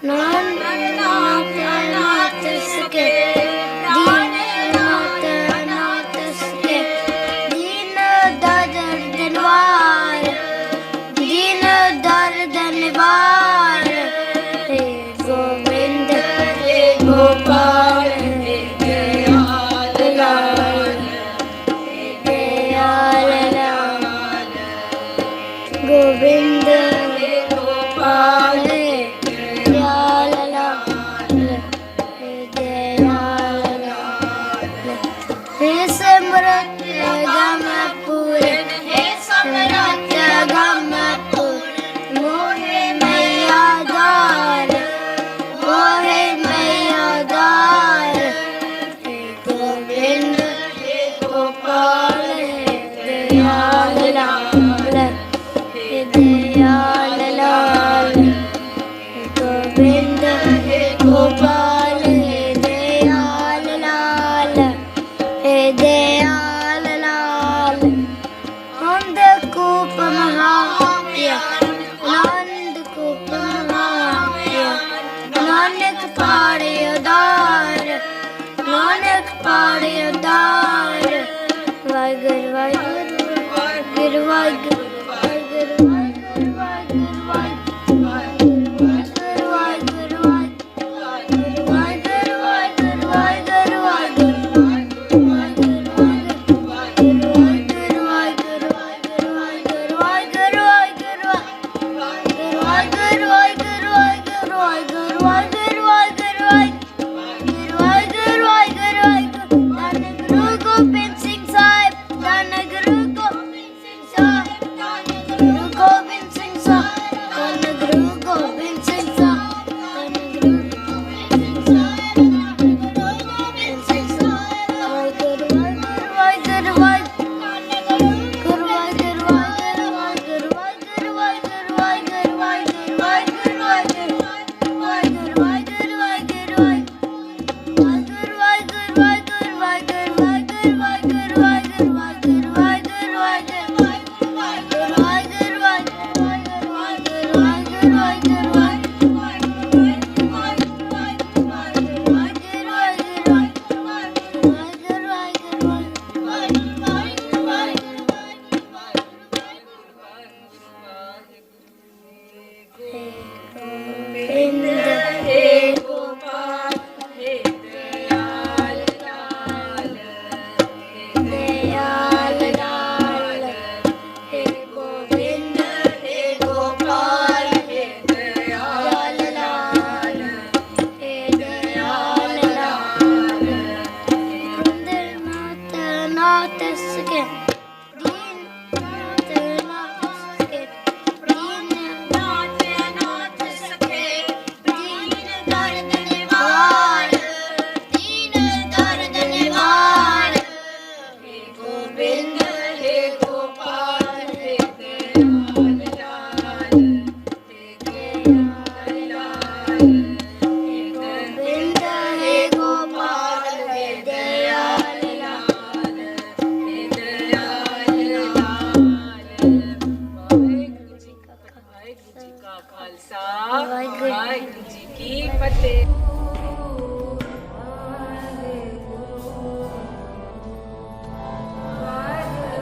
नाथ नाथ सके दीन नाथ नाथ सके दीन दर्द निवार दीन दर्द निवार हे गोविंद हे गोपाल हे दयाल लाल हे दयाल लाल गोविंद हे गोपाल हे दयाल लाल हे दयाल लाल हे समरथ गम पूरन हे समरथ गम पूरन मोहे मैया दार मोहे मैया दार हे गोविंद हे गोपाल हे दयाल लाल हे दयाल लाल हे गोविंद हे गोपाल हे दयाल लाल हे दयाल लाल अंधकूप महाप्रिया नंदकूप महाप्रिया नानक पाड़े उदार नानक पाड़े उदार Waheguru Waheguru Waheguru Waheguru Waheguru Gobind Singh Sahib, Dana Guru Gobind Singh Sahib, Dana Guru Gobind Singh Sahib, Dana Guru Gobind Singh Sahib, Dana Guru Gobind Singh Sahib, Dana Guru Gobind Singh Sahib, Guru Vaiguru Vaiguru Guru Vaiguru Vaiguru Vaiguru Vaiguru Vaiguru Vaiguru Vaiguru Vaiguru Vaiguru Vaiguru Vaiguru Khalsa Waheguru ji की फतेह।